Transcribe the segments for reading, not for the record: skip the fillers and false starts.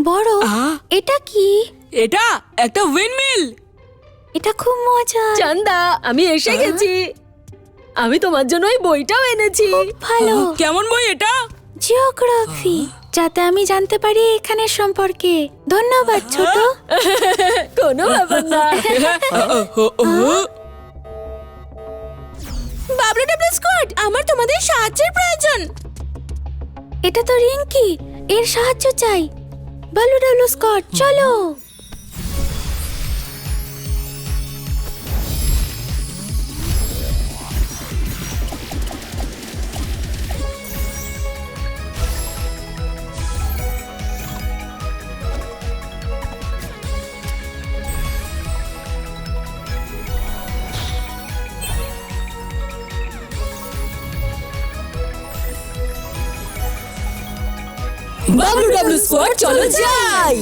বড়, এটা কি? এটা একটা উইন্ডমিল। এটা খুব মজা। চান্দা, আমি এসে গেছি। আমি তোমার জন্য ওই বইটাও এনেছি। ভালো। কেমন বই এটা? জিওগ্রাফি, যাতে আমি জানতে পারি এখানের সম্পর্কে। ধন্যবাদ ছোট। কোনো ব্যাপার না। বাবলু ডাবলু স্কোয়াড, আমার তোমাদের সাহায্যের প্রয়োজন। এটা তো রিঙ্কি, এর সাহায্য চাই। বাবলু ডাবলু স্কট, চলো। বাবলু ডাবলু স্কোয়াড, চলো যাই।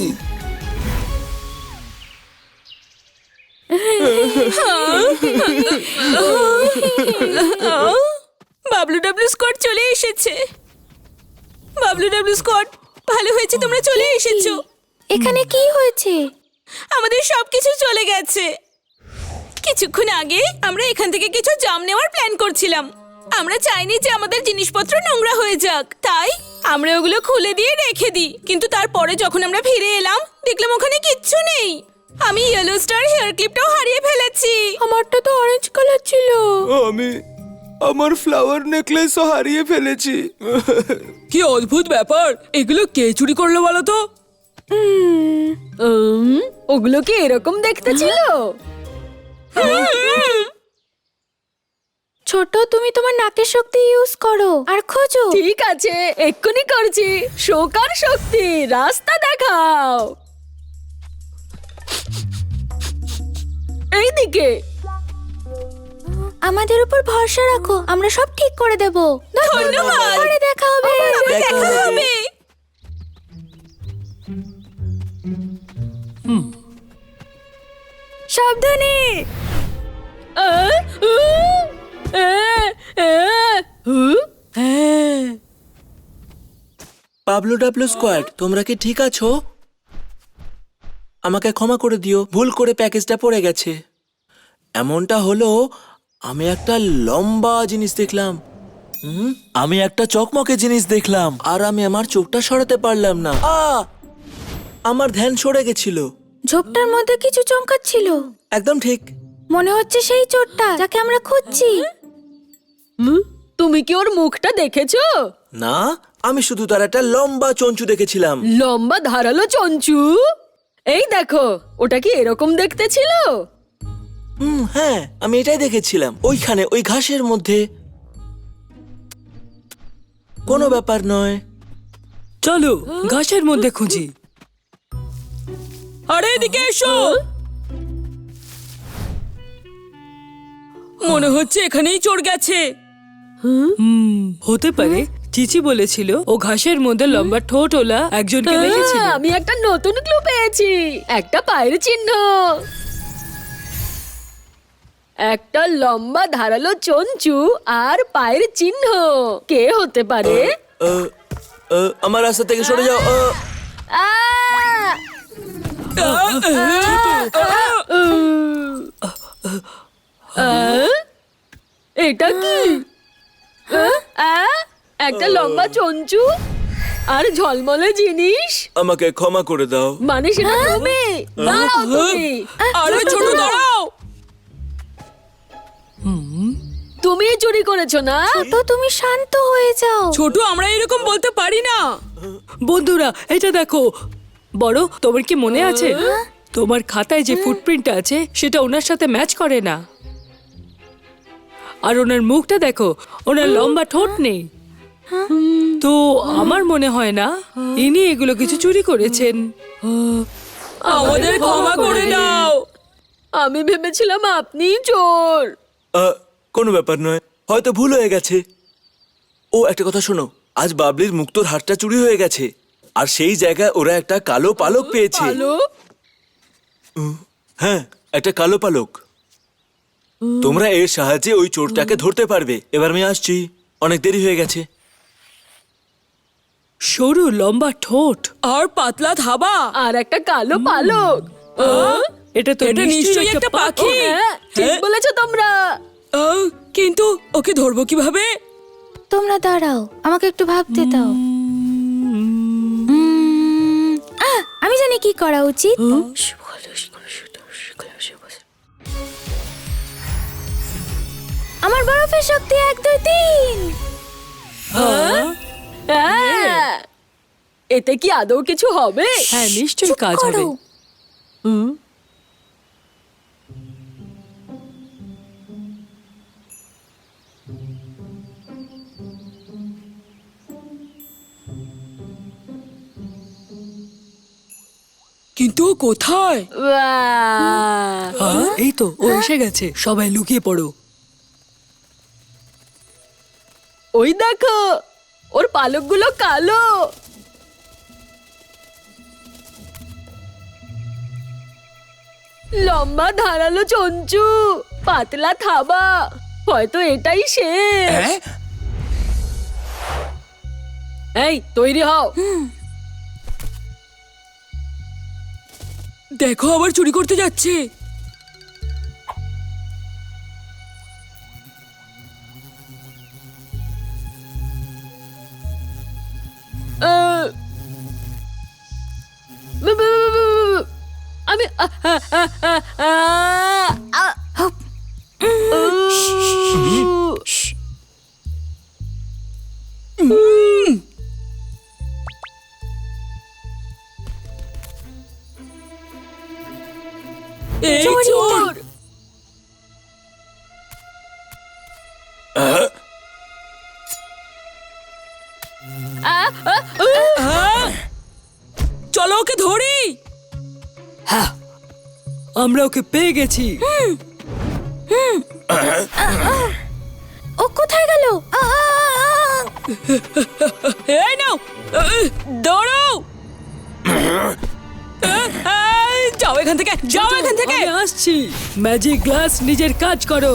বাবলু ডাবলু স্কোয়াড চলে এসেছে। বাবলু ডাবলু স্কোয়াড, ভালো হয়েছে তোমরা চলে এসেছো। এখানে কি হয়েছে? আমাদের সবকিছু চলে গেছে। কিছুক্ষণ আগে আমরা এখান থেকে কিছু জাম নেওয়ার প্ল্যান করছিলাম। আমরা চাইনি যে আমাদের জিনিসপত্র নোংরা হয়ে যাক, তাই আমরা ওগুলো খুলে দিয়ে রেখে দিই। কিন্তু তারপরে যখন আমরা ফিরে এলাম, দেখলাম ওখানে কিচ্ছু নেই। আমি ইয়েলো স্টার হেয়ার ক্লিপটাও হারিয়ে ফেলেছি। আমারটা তো অরেঞ্জ কালার ছিল। আমি আমার ফ্লাওয়ার নেকলেসও হারিয়ে ফেলেছি। কি অদ্ভুত ব্যাপার, এগুলো কে চুরি করলো বলো তো? ওগুলো কি এরকম দেখতে ছিল? ছোট, তুমি তোমার নাকের শক্তি ইউজ করো আর খোঁজো। ঠিক আছে, এক্ষুনি করছি। শোকার শক্তি, রাস্তা দেখাও। এইদিকে। আমাদের উপর ভরসা রাখো, আমরা সব ঠিক করে দেব। ধন্যবাদ। পরে দেখা হবে। দেখা হবে। সাবধানে। পাবলো ডাবলু স্কোয়াড, তোমরা কি ঠিক আছো? আমাকে ক্ষমা করে দিও, ভুল করে প্যাকেজটা পড়ে গেছে। এমনটা হলো, আমি একটা লম্বা জিনিস দেখলাম। আমি একটা চকমকে জিনিস দেখলাম, আর আমি আমার চোখটা সরাতে পারলাম না। আমার ধ্যান সরে গেছিল। ঝোপটার মধ্যে কিছু চমকাচ্ছিল। একদম ঠিক। মনে হচ্ছে সেই চোরটা যাকে আমরা খুঁজছি। তুমি কি ওর মুখটা দেখেছো? না, আমি শুধু তার একটা লম্বা চঞ্চু দেখেছিলাম। লম্বা ধারালো চঞ্চু। এই দেখো, ওটা কি এরকম দেখতে ছিল? হ্যাঁ, আমি এটাই দেখেছিলাম, ওইখানে ওই ঘাসের মধ্যে। কোনো ব্যাপার নয়, চলো ঘাসের মধ্যে খুঁজি। আরে এদিকে এসো। মনে হচ্ছে এখানেই চোর গেছে। হতে পারে। চিচি বলেছিল ও ঘাসের মধ্যে লম্বা ঠোঁটওয়ালা একজনকে দেখেছিল। আমি একটা নতুন ক্লু পেয়েছি। একটা পায়ের চিহ্ন। একটা লম্বা ধারালো চঞ্চু আর পায়ের চিহ্ন। কে হতে পারে? আমার রাস্তা থেকে সরে যাও। আহ! এটা কি? একটা লম্বা চঞ্চু আর ঝলমলে জিনিস। আমাকে ক্ষমা করে দাও। মানে সেটা তুমি? দাঁড়াও তুমি। আরে ছোট দাঁড়াও। তুমি চুরি করেছো না? তো তুমি শান্ত হয়ে যাও। ছোট, আমরা এরকম বলতে পারি না। বন্ধুরা, এটা দেখো। বড়, তোমার কি মনে আছে তোমার খাতায় যে ফুটপ্রিন্টটা আছে সেটা ওনার সাথে ম্যাচ করে না। আর ওনার মুখটা দেখো, ওনার লম্বা ঠোঁট নেই। তো আমার মনে হয় না ইনি এগুলো কিছু চুরি করেছেন। আমাদের ক্ষমা করে দাও। আমি ভেবেছিলাম আপনিই চোর। কোনো ব্যাপার নয়, হয়তো ভুল হয়ে গেছে। ও, একটা কথা শোনো, আজ বাবলির মুক্তোর হারটা চুরি হয়ে গেছে, আর সেই জায়গায় ওরা একটা কালো পালক পেয়েছে। ভালো। হ্যাঁ, একটা কালো পালক। তোমরা এর সাহায্যে ওই চোরটাকে ধরতে পারবে। এবার আমি আসছি, অনেক দেরি হয়ে গেছে। সরু লম্বা ঠোঁট আর পাতলা থাবা। আর একটা কালো পালক। এটা তো এটা নিশ্চয়ই একটা পাখি। হ্যাঁ, ঠিক হ্যাঁ? বলেছো তোমরা। কিন্তু ওকে ধরবো কিভাবে? তোমরা দাঁড়াও, আমাকে একটু ভাবতে দাও। আমি জানি কি করা উচিত। আমার বরফের শক্তি 1 2 3। হ্যাঁ। এতে কি আদৌ কিছু হবে? হ্যাঁ নিশ্চয়ই চুপ কাজ হবে। করো। কিন্তু ও কোথায়? বাহ! এই তো ও এসে গেছে, সবাই লুকিয়ে পড়ো। ওই দেখো, ওর পালকগুলো কালো। লম্বা ধারালো চঞ্চু, পাতলা থাবা। হয়তো এটাই শেষ। এই তৈরি হও। দেখো আবার চুরি করতে যাচ্ছে। আহ, আমি এই চোর! চলো ওকে ধরি। হ্যাঁ আমরা ওকে পেয়ে গেছি। ও কোথায় গেল? এই নাও, দৌড়াও। যাও এখান থেকে, যাও এখান থেকে। আমি আসছি। ম্যাজিক গ্লাস নিজের কাজ করো।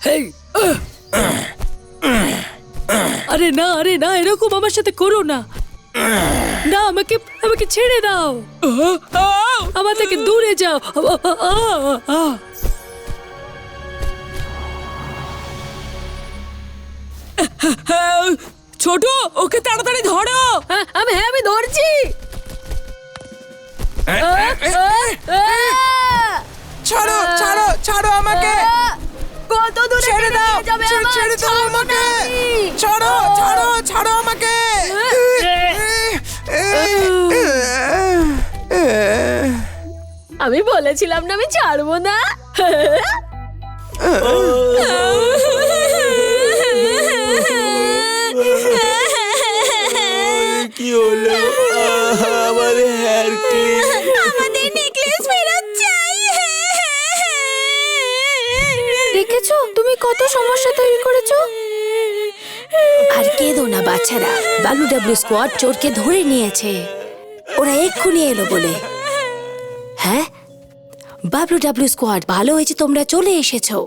হেই আরে না এরকম আমার সাথে করো না। না আমাকে আমাকে ছেড়ে দাও, আমার থেকে দূরে যাও। ছোট, ওকে তাড়াতাড়ি ধরো। আমি ধরছি। ছাড়ো ছাড়ো ছাড়ো আমাকে, কত দূরে ছেড়ে দাও, নিয়ে যাবে আমায়? ছেড়ে দাও ছাড়বো আমাকে, না আমি। ছাড়ো ছাড়ো ছাড়ো আমাকে। আমি বলেছিলাম না আমি ছাড়বো না। কি হলো? আমার হেয়ার ক্লিপ। আমাদের নেকলেস ফেরত চাই। দেখেছো তুমি কত সমস্যা তৈরি করেছো। আর কেঁদো না বাচ্চারা, WW স্কোয়াড চোরকে ধরে নিয়েছে। ওরা এক্ষুনি এলো বলে। হ্যাঁ WW স্কোয়াড, ভালো হয়েছে তোমরা চলে এসেছো।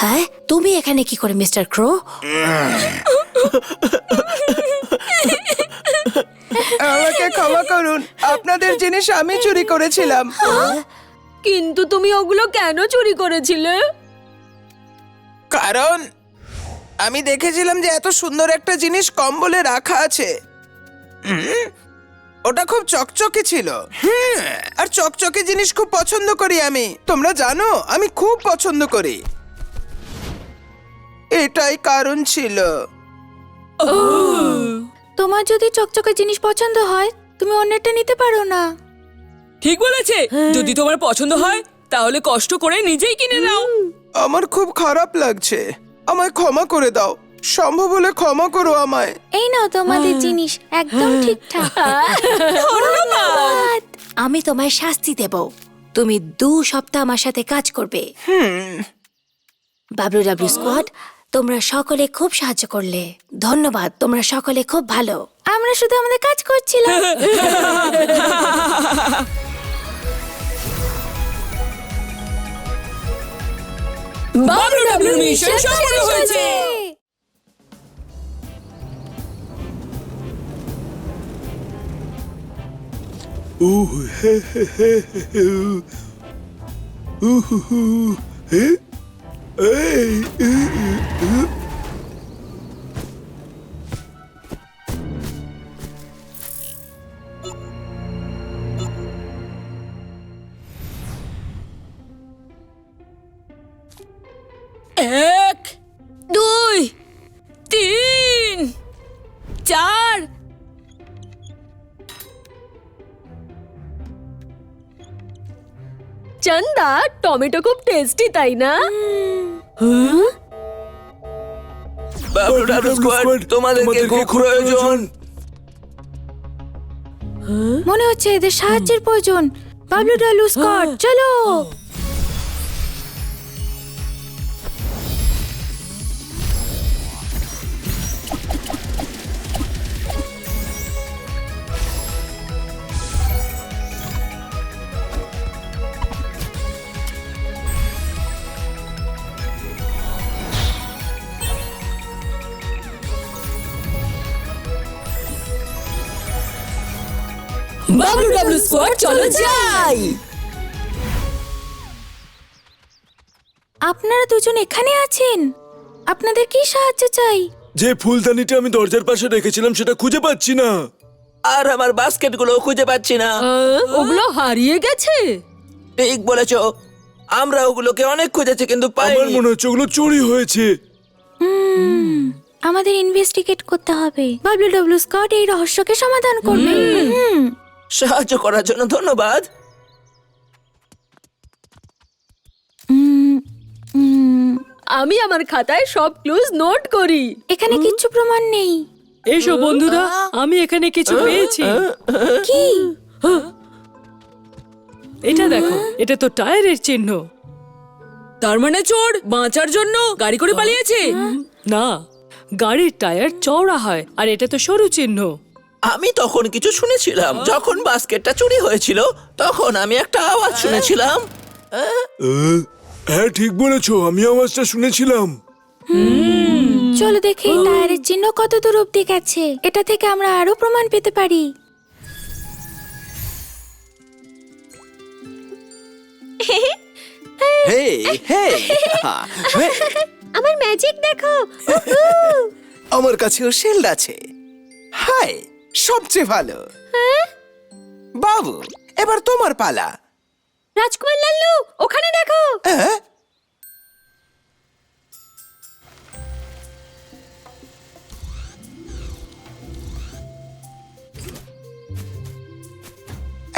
হ্যাঁ তুমি এখানে কি করে মিস্টার ক্রো? আমাকে ক্ষমা করুন, আপনাদের জিনিস আমি চুরি করেছিলাম। কিন্তু তুমি ওগুলো কেন চুরি করেছিলে? কারণ আমি দেখেছিলাম যে এত সুন্দর একটা জিনিস কম্বলে রাখা আছে। ওটা খুব চকচকে ছিল। আর চকচকে জিনিস খুব পছন্দ করি আমি, তোমরা জানো আমি খুব পছন্দ করি। এটাই কারণ ছিল। তোমার যদি চকচকে জিনিস পছন্দ হয় তুমি অন্যটা নিতে পারো না। ঠিক বলেছে, যদি তোমার পছন্দ হয় তাহলে কষ্ট করে নিজেই কিনে নাও। আমার খুব খারাপ লাগছে, আমায় ক্ষমা করে দাও, সম্ভব হলে ক্ষমা করো আমায়। এই নাও তোমাদের জিনিস, একদম ঠিকঠাক। ধন্যবাদ। আমি তোমায় শাস্তি দেব, তুমি 2 সপ্তাহ আমার সাথে কাজ করবে। WW স্কোয়াড, তোমরা সকলে খুব সাহায্য করলে, ধন্যবাদ। তোমরা সকলে খুব ভালো। আমরা শুধু আমাদের কাজ করছিলাম। WW মিশন সফল হয়েছে। এক, দুই, তিন, চার। চন্দা, টমেটো খুব টেস্টি, তাই না? WW স্কোয়াড তোমাদেরকে খুব প্রয়োজন। মনে হচ্ছে এদের সাহায্যের প্রয়োজন। WW স্কোয়াড চলো। WW স্কোয়াড চলো যাই। আপনারা দুজন এখানে আছেন, আপনাদের কি সাহায্য চাই? যে ফুলদানিটা আমি দরজার পাশে রেখেছিলাম সেটা খুঁজে পাচ্ছি না। আর আমার বাস্কেটগুলো খুঁজে পাচ্ছি না। ওগুলো হারিয়ে গেছে। ঠিক বলেছো, আমরা ওগুলোকে অনেক খুঁজেছি কিন্তু আমার পাইনি। মনে হচ্ছে ওগুলো চুরি হয়েছে। আমাদের ইনভেস্টিগেট করতে হবে। WW স্কোয়াড এই রহস্যকে সমাধান করবে। সাহায্য করার জন্য ধন্যবাদ। আমি আমার খাতায় সব ক্লুজ নোট করি। এখানে কিচ্ছু প্রমাণ নেই। এসো বন্ধুরা, আমি এখানে কিছু পেয়েছি। কি? এটা দেখো, এটা তো টায়ারের চিহ্ন। তার মানে চোর বাঁচার জন্য গাড়ি করে পালিয়েছে। না, গাড়ির টায়ার চওড়া হয় আর এটা তো সরু চিহ্ন। আমি তখন কিছু শুনেছিলাম, যখন বাস্কেটটা চুরি হয়েছিল তখন আমি একটা আওয়াজ শুনেছিলাম। হ্যাঁ ঠিক বলেছো, আমি আওয়াজটা শুনেছিলাম। চলো দেখি এই টায়ারের চিহ্ন কত দূর অব্দি গেছে। এটা থেকে আমরা আরো প্রমাণ পেতে পারি। হেই হেই আমার ম্যাজিক দেখো। আমার কাছেও শিল্ড আছে। হাই, সবচেয়ে ভালো। বাবু, এবার তোমার পালা। রাজকুমার লাল্লু, ওখানে দেখো। হ্যাঁ?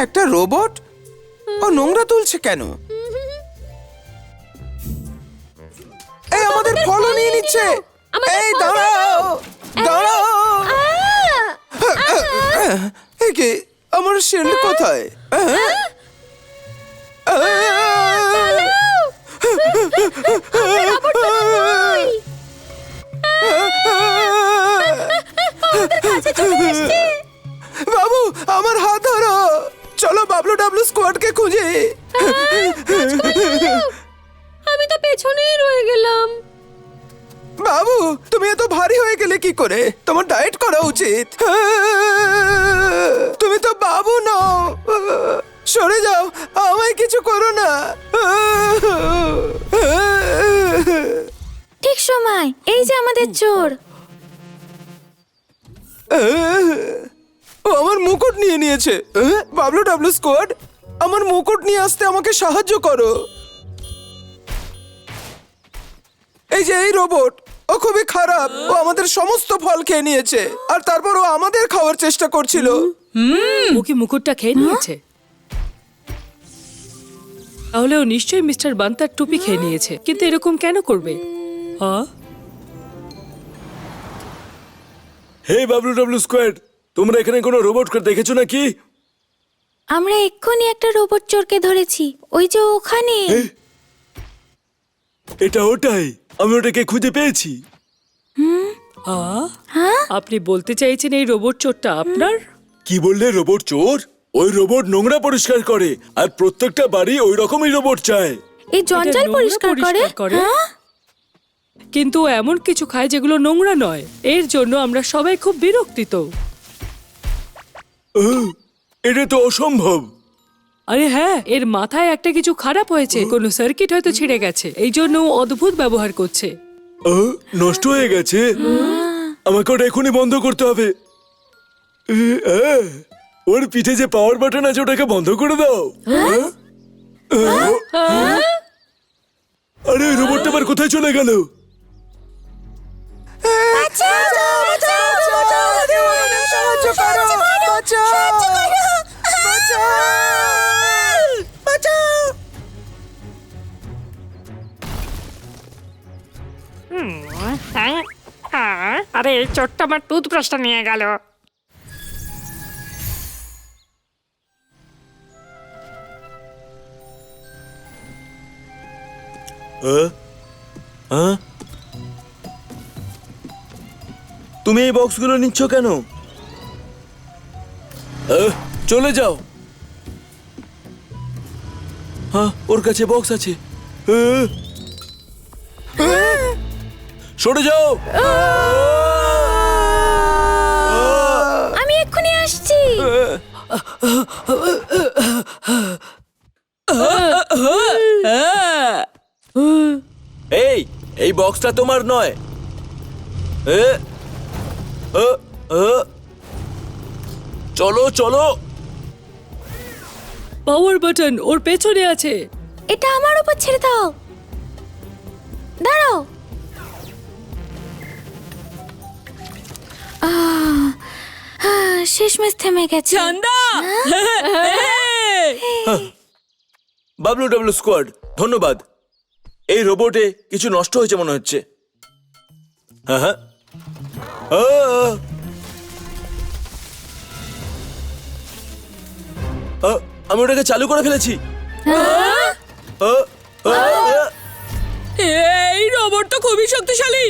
একটা রোবট ও নোংরা তুলছে কেন? এই আমাদের ফলও নিয়ে নিচ্ছে। এই দাঁড়াও দাঁড়াও। এই কি, আমার শিল্ড কোথায়? বাবু, আমার হাত ধরো। চলো WW স্কোয়াডকে খুঁজে। আমি তো পেছনেই রয়ে গেলাম। বাবু, তুমি এত ভারী হয়ে গেলে কি করে? তোমার ডায়েট করা উচিত। তুমি তো বাবু নও। সরে যাও, আমায় কিছু করো না। ঠিক সময়, এই যে আমাদের চোর। ও আমার মুকুট নিয়ে নিয়েছে। WW স্কোয়াড, আমার মুকুট নিয়ে আসতে আমাকে সাহায্য করো। এই যে এই রোবট, ও খুবই খারাপ। ও আমাদের সমস্ত ফল খেয়ে নিয়েছে, আর তারপর ও আমাদের খাওয়ার চেষ্টা করছিল। ও কি মুকুটটা খেয়ে নিয়েছে? তাহলে ও নিশ্চয়ই মিস্টার বান্তার টুপি খেয়ে নিয়েছে। কিন্তু এরকম কেন করবে? হ্যাঁ, হে WW স্কোয়াড, তোমরা এখানে কোনো রোবটকে দেখেছো নাকি? আমরা এক্ষুনি একটা রোবট চোরকে ধরেছি, ওই যে ওখানে। এটা ওটাই, আমি ওটাকে খুঁজে পেয়েছি। হ্যাঁ? আপনি বলতে চাইছেন এই রোবট চোরটা আপনার? কি বললে, রোবট চোর? ওই রোবট নোংরা পরিষ্কার করে, আর প্রত্যেকটা বাড়ি ওই রকমই রোবট চায়। এই জঞ্জাল নোংরা পরিষ্কার করে। পরিষ্কার করে? হ্যাঁ? কিন্তু ও এমন কিছু খায় যেগুলো নোংরা নয়। এর জন্য আমরা সবাই খুব বিরক্তিত। এটা তো অসম্ভব। আরে হ্যাঁ, এর মাথায় একটা কিছু খারাপ হয়েছে, কোনো সার্কিট হয়তো ছিঁড়ে গেছে, এই জন্য ও অদ্ভুত ব্যবহার করছে। নষ্ট হয়ে গেছে। আমাকে ওটা এখনই বন্ধ করতে হবে। ওর পিঠে যে পাওয়ার বাটন আছে ওটাকে বন্ধ করে দাও। আরে রোবটটা আবার কোথায় চলে গেল? সাহায্য করো, বাঁচাও। আরে এই ছোট্ট আমার টুথব্রাশটা নিয়ে গেল। তুমি এই বক্সগুলো নিচ্ছ কেন? চলে যাও। হ্যাঁ, ওর কাছে বক্স আছে। সরে যাও। আমি এক্ষুনি আসছি। এই বক্সটা তোমার নয়। চলো চলো। পাওয়ার বাটন ওর পেছনে আছে। এটা আমার উপর ছেড়ে দাও। দাঁড়াও। শেষমেশ থেমে গেছে। চান্দা, বাবলু ডাবলু স্কোয়াড, ধন্যবাদ। এই রোবটে কিছু নষ্ট হয়েছে মনে হচ্ছে। হ্যাঁ হ্যাঁ। আমি ওটাকে চালু করে ফেলেছি। এই রোবট তো খুবই শক্তিশালী।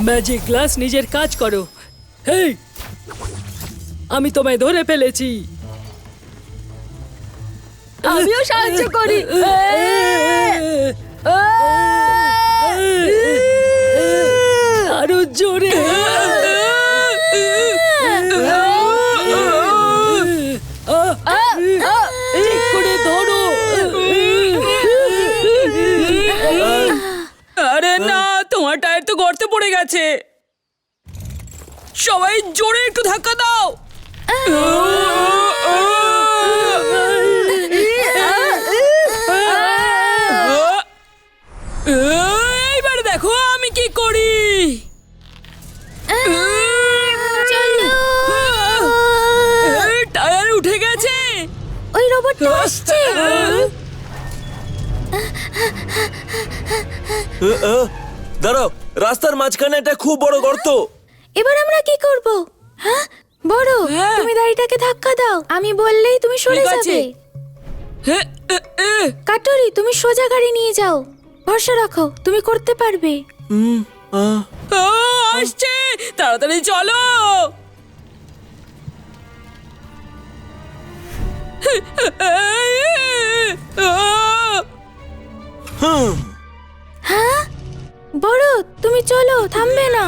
ম্যাজিক গ্লাস নিজের কাজ করো। হেই, আমি তোমায় ধরে ফেলেছি। আমিও সাহায্য করি। আরো জোরে। ঠিক করে ধরো। আরে না, তোমার টায়ার তো গর্তে পড়ে গেছে। সবাই জোরে একটু ধাক্কা দাও। এইবার দেখো আমি কি করি। টায়ার উঠে গেছে। ওই রোবটটা আসছে। দাঁড়াও, রাস্তার মাঝখানে একটা খুব বড় গর্ত। এবার আমরা কি করব? হ্যাঁ, বড়, তুমি গাড়িটাকে ধাক্কা দাও। আমি বললেই তুমি সরে ঠিক আছে। যাবে। কাটরি, তুমি সোজা গাড়ি নিয়ে যাও। ভরসা রাখো, তুমি করতে পারবে। আসছে, তাড়াতাড়ি চলো। হ্যাঁ, বড়, তুমি চলো, থামবে না।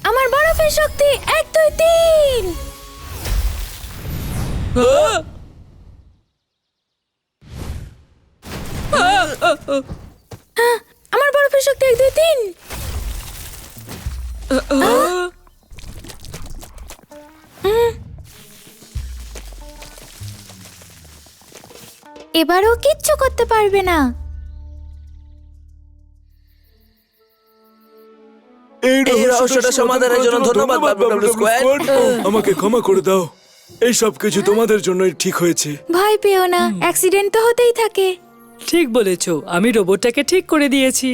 আমার বরফের শক্তি 1 2 3। আমার বরফের শক্তি 1 2 3। এবারও কিচ্ছু করতে পারবে না। এই রহস্যটা সমাধানের জন্য ধন্যবাদ, বাবলু ডাবলু স্কোয়াড। আমাকে ক্ষমা করে দাও। এই সব কিছু তোমাদের জন্যই ঠিক হয়েছে। ভয় পেও না, অ্যাক্সিডেন্ট তো হতেই থাকে। ঠিক বলেছো, আমি রোবটটাকে ঠিক করে দিয়েছি।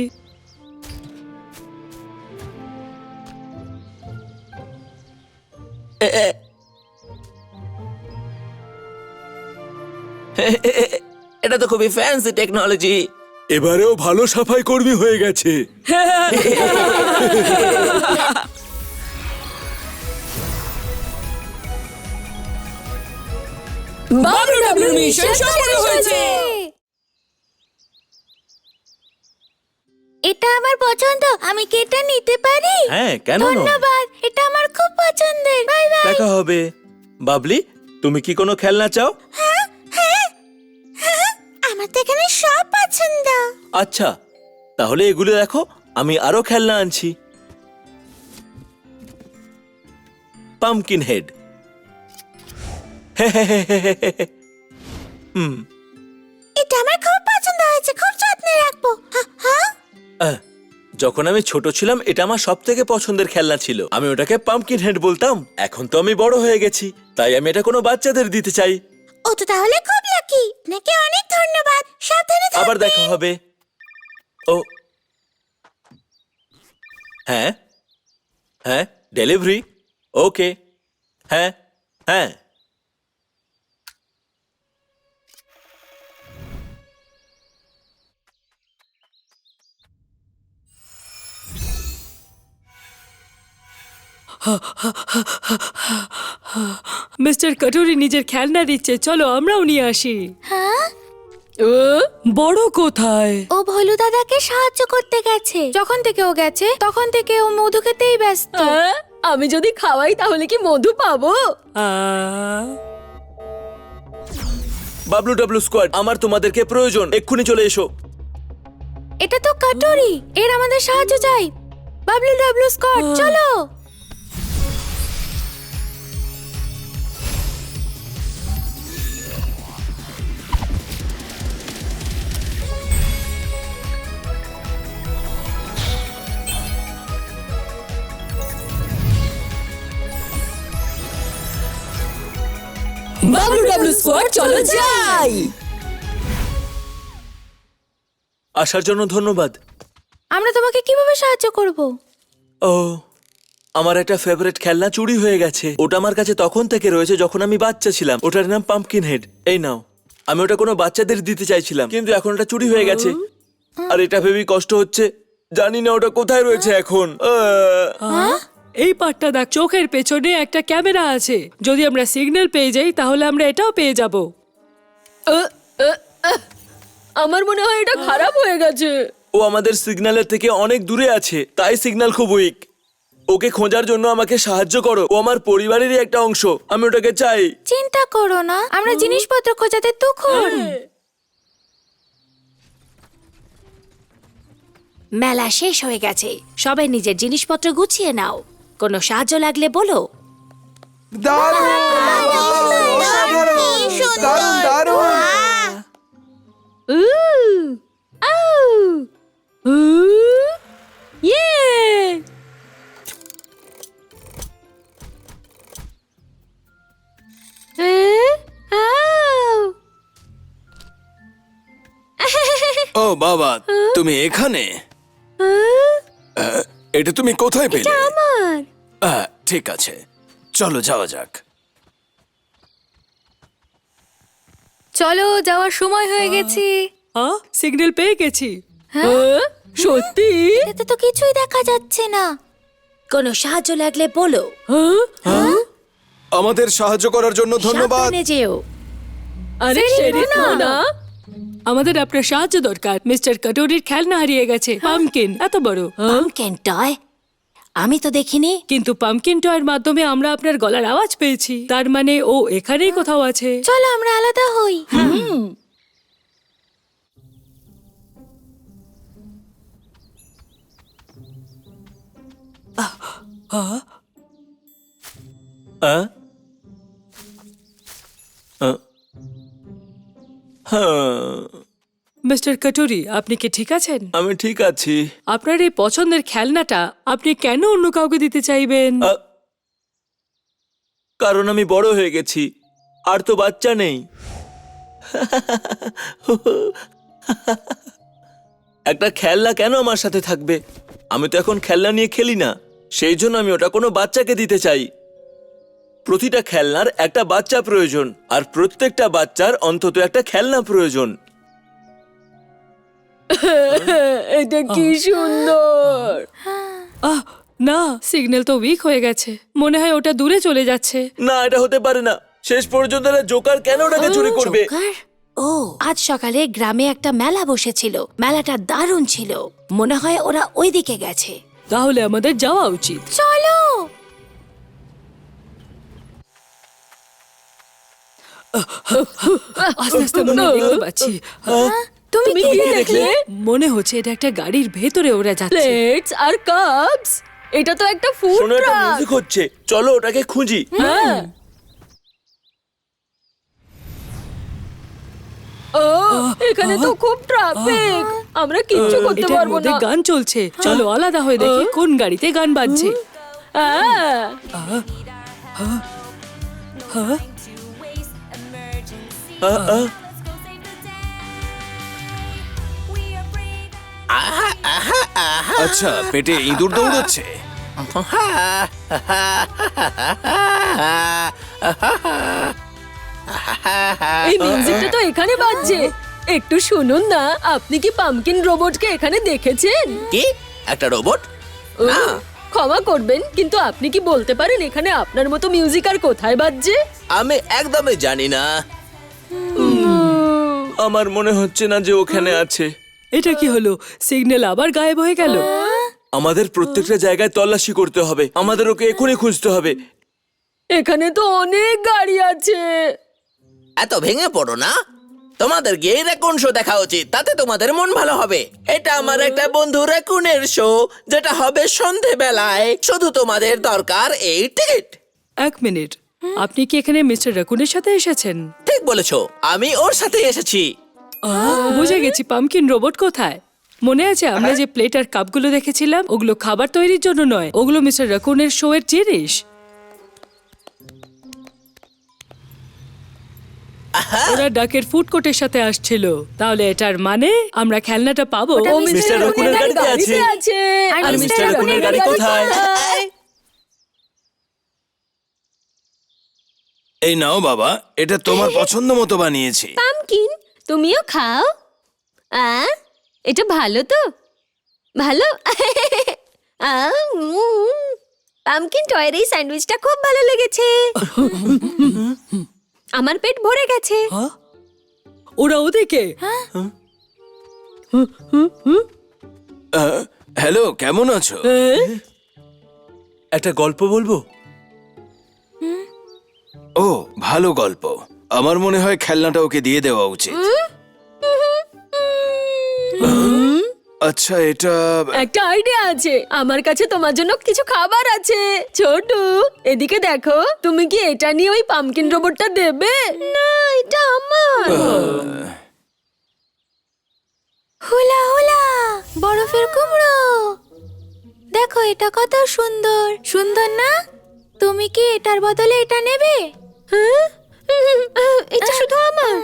এটা তো খুবই ফ্যান্সি টেকনোলজি। এবারেও ভালো সাফাই কর্মী হয়ে গেছে। বাবলু ডাবলু মিশন সফল হয়েছে। এটা এটা আমার পছন্দ, আমি কি এটা নিতে পারি? হ্যাঁ, কেন নয়? ধন্যবাদ, এটা আমার খুব পছন্দের। Bye bye. দেখা হবে। বাবলি, তুমি কি কোনো খেলনা চাও? আমার তো এখানে সব পছন্দ। আচ্ছা, তাহলে এগুলো দেখো, আমি আরো খেলনা আনছি। Pumpkin head. এটা আমার খুব পছন্দ হয়েছে, খুব যত্নে রাখবো। যখন আমি ছোট ছিলাম এটা আমার সব থেকে পছন্দের খেলনা ছিল। আমি ওটাকে পাম্পকিন হেড বলতাম। এখন তো আমি বড় হয়ে গেছি, তাই আমি এটা কোনো বাচ্চাদের দিতে চাই। ও তো তাহলে খুব লাকি। আপনাকে অনেক ধন্যবাদ। সাবধানে থাকবেন। আবার দেখা হবে। ও হ্যাঁ হ্যাঁ, ডেলিভারি। ওকে, হ্যাঁ হ্যাঁ। মিস্টার কটুরি নিজের খেলনা দিচ্ছে, চলো আমরাও নিয়ে আসি। হ্যাঁ, বড় কোথায়? ও ভোলু দাদাকে সাহায্য করতে গেছে। যখন থেকে ও গেছে তখন থেকে ও মধু খেতেই ব্যস্ত। আমি যদি খাওয়াই তাহলে কি মধু পাবো? বাবলু ডাবলু স্কোয়াড, আমার তোমাদেরকে প্রয়োজন, এক্ষুনি চলে এসো। এটা তো কাটুরি, এর আমাদের সাহায্য চাই। বাবলু ডাবলু স্কট, চলো। বাবলু ডাবলু স্কোয়াড, চলো যাই। আসার জন্য ধন্যবাদ। আমরা তোমাকে কিভাবে সাহায্য করব? ও, আমার একটা ফেভারিট খেলনা চুরি হয়ে গেছে। ওটা আমার কাছে তখন থেকে রয়েছে যখন আমি বাচ্চা ছিলাম। ওটার নাম পাম্পকিন হেড। এই নাও, আমি ওটা কোনো বাচ্চাদের দিতে চাইছিলাম, কিন্তু এখন ওটা চুরি হয়ে গেছে। আর এটা ভেবেই কষ্ট হচ্ছে, জানি না ওটা কোথায় রয়েছে এখন। এই পাটটা দেখ, চোখের পেছনে একটা ক্যামেরা আছে। যদি আমরা সিগন্যাল পেয়ে যাই তাহলে আমরা এটাও পেয়ে যাব। আমার মনে হয় এটা খারাপ হয়ে গেছে। ও আমাদের সিগন্যালের থেকে অনেক দূরে আছে, তাই সিগন্যাল খুব উইক। ওকে খোঁজার জন্য আমাকে সাহায্য করো। ও আমার পরিবারেরই একটা অংশ, আমি ওটাকে চাই। চিন্তা করো না, আমরা জিনিসপত্র খোঁজাতে তখন। মেলা শেষ হয়ে গেছে, সবাই নিজের জিনিসপত্র গুছিয়ে নাও। কোনো সাহায্য লাগলে বলো। দারুণ, অসাধারণ, দারুণ দারুণ। ও বাবা, তুমি এখানে? এটা তুমি কোথায় পেলে? ঠিক আছে, চলো যাওয়া যাক। চলো, যাওয়ার সময় হয়ে গেছে। সিগন্যাল পেয়ে গেছি। সত্যি? এতে তো কিছুই দেখা যাচ্ছে না। কোনো সাহায্য লাগলে বলো। আমাদের সাহায্য করার জন্য ধন্যবাদ। সাবধানে যেও। আরে শেরিফ না, আমাদের আপনার সাহায্য দরকার। মিস্টার কটুরির খেলনা হারিয়ে গেছে, পাম্পকিন, এত বড়। Pumpkin toy? আমি তো দেখিনি। কিন্তু পাম্পকিন টয়ের মাধ্যমে আমরা আপনার গলার আওয়াজ পেয়েছি, তার মানে ও এখানেই কোথাও আছে। চলো আমরা আলাদা হই। হ্যাঁ, মিস্টার কটুরি, আপনি কি ঠিক আছেন? আমি ঠিক আছি। আপনার এই পছন্দের খেলনাটা আপনি কেন অন্য কাউকে দিতে চাইবেন? কারণ আমি বড় হয়ে গেছি, আর তো বাচ্চা নেই। একটা খেলনা কেন আমার সাথে থাকবে? আমি তো এখন খেলনা নিয়ে খেলি না, সেই জন্য আমি ওটা কোনো বাচ্চাকে দিতে চাই। প্রতিটা খেলনার একটা বাচ্চা প্রয়োজন, আর প্রত্যেকটা বাচ্চার অন্তত একটা খেলনা প্রয়োজন। এটা কি সুন্দর। না, সিগন্যাল তো উইক হয়ে গেছে, মনে হয় ওটা দূরে চলে যাচ্ছে। না, এটা হতে পারে না। শেষ পর্যন্ত এরা জোকার কেন ওটাকে চুরি করবে? জোকার? ও আজ সকালে গ্রামে একটা মেলা বসেছিল। মেলাটা দারুণ ছিল। মনে হয় ওরা ওইদিকে গেছে। তাহলে আমাদের যাওয়া উচিত। চলো। আস্তে আস্তে মনে হয় দেখতে পাচ্ছি। তুমি তুমি কি কি দেখলে? মনে হচ্ছে এটা একটা গাড়ির ভেতরে ওরা যাচ্ছে। প্লেটস আর কাপস, এটা তো একটা ফুড শোনো, এটা ট্রাক। মিউজিক হচ্ছে, চলো ওটাকে খুঁজি। হ্যাঁ। ও, এখানে তো খুব ট্রাফিক, আমরা কিচ্ছু করতে এটার পারবো মধ্যে না। গান চলছে, চলো আলাদা হয়ে দেখি কোন গাড়িতে গান বাজছে। হ্যাঁ। আচ্ছা, পেটে ইঁদুর দৌড়চ্ছে। এই মিউজিকটা তো এখানে বাজছে, একটু শুনুন না। আপনি কি পামকিন রোবটকে এখানে দেখেছেন? কি একটা রোবট? ও, ক্ষমা করবেন, কিন্তু আপনি কি বলতে পারেন এখানে আপনার মতো মিউজিক আর কোথায় বাজছে? আমি একদমই জানি না। আমার মনে হচ্ছে না যে ওখানে আছে। এটা কি হলো? সিগন্যাল আবার গায়েব হয়ে গেল। আমাদের প্রত্যেকটা জায়গায় তল্লাশি করতে হবে, আমাদের ওকে এখনই খুঁজতে হবে। এখানে তো অনেক গাড়ি আছে। এত ভেঙে পড়ো না, তোমাদের গিয়ে রেকুন শো দেখা উচিত, তাতে তোমাদের মন ভালো হবে। এটা আমার একটা বন্ধু রেকুনের শো, যেটা হবে সন্ধেবেলায়। শুধু তোমাদের দরকার এই টিকিট। এক মিনিট, আপনি কি এখানে মিস্টার রাকুনের সাথে এসেছেন? ঠিক বলেছো, আমি ওর সাথে এসেছি। বুঝে গেছি। পামকিন রোবট কোথায়? মনে আছে আমরা যে প্লেট আর কাপগুলো দেখেছিলাম? ওগুলো খাবার তৈরির জন্য নয়, ওগুলো মিস্টার রাকুনের শো এর জিনিস। ওরা ডাকের ফুড কোর্টের সাথে আসছিল। তাহলে এটার মানে আমরা খেলনাটা পাবো। ওটা ও মিস্টার মিস্টার রাকুনের রাকুনের গাড়িতে গাড়িতে আছে। আছে। আর মিস্টার রাকুনের গাড়ি কোথায়? এই নাও বাবা, এটা তোমার পছন্দ মতো বানিয়েছি। পামকিন, তুমিও খাও। এটা ভালো তো? ভালো। পামকিন টয়ের এই স্যান্ডউইচটা খুব ভালো লেগেছে। আমার পেট ভরে গেছে। ওরা ওদিকে। হ্যালো, কেমন আছো? একটা গল্প বলবো? ও, ভালো গল্প। আমার মনে হয় খেলনাটা ওকে দিয়ে দেওয়া উচিত। আচ্ছা, এটা একটা আইডিয়া আছে, আমার কাছে তোমার জন্য কিছু খাবার আছে। ছোট, এদিকে দেখো, তুমি কি এটা নিয়ে ওই পামকিন রোবটটা দেবে? না, এটা আমার। হুলা হুলা বরফের কুমড়ো, দেখো এটা কত সুন্দর। সুন্দর না? তুমি কি এটার বদলে এটা নেবে? হ্যাঁ? এটা শুধু আমার।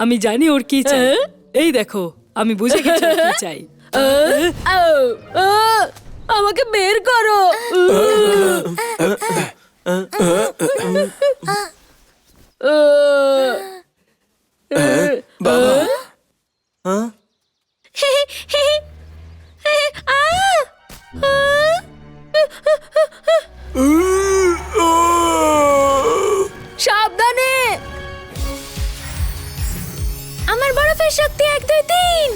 আমি জানি ওর কি চাই। এই দেখো, আমি বুঝে গেছি ওর কি চাই। আমাকে বের করো। বাবা, সাবধানে। আমার বরফের শক্তি 1 2 3।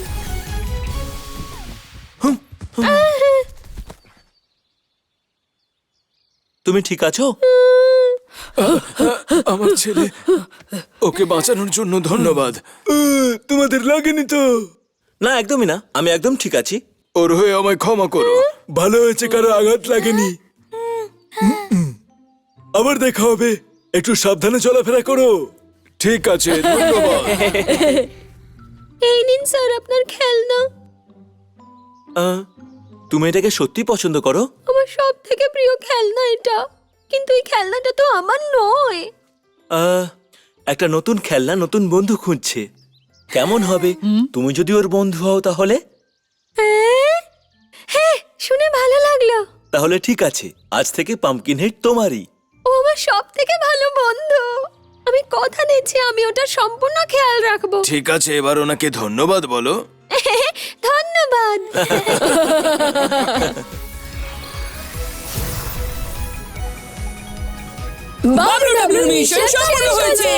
তুমি ঠিক আছো? আমার ছেলে, ওকে বাঁচানোর জন্য ধন্যবাদ। তোমাদের লাগেনি তো? না, একদমই না, আমি একদম ঠিক আছি। ওর হয়ে আমায় ক্ষমা করো। ভালো হয়েছে, কারো আঘাত লাগেনি। আবার দেখা হবে, একটু সাবধানে চলাফেরা করো। ঠিক আছে, ধন্যবাদ। এই নিন স্যার আপনার খেলনা। তুমি এটাকে সত্যি পছন্দ করো? আমার সব থেকে প্রিয় খেলনা এটা, কিন্তু এই খেলনাটা তো আমার নয়। একটা নতুন খেলনা নতুন বন্ধু খুঁজছে। কেমন হবে তুমি যদি ওর বন্ধু হও? তাহলে হ্যাঁ, শুনে ভালো লাগলো। তাহলে ঠিক আছে, আজ থেকে পাম্পকিন হেড তোমারই। ও আমার সব থেকে ভালো বন্ধু। আমি কথা দিচ্ছি, আমি ওটার সম্পূর্ণ খেয়াল রাখবো। ঠিক আছে, এবার ওনাকে ধন্যবাদ বলো। ধন্যবাদ। বাবলু ডাবলুর মিশন সফল হয়েছে।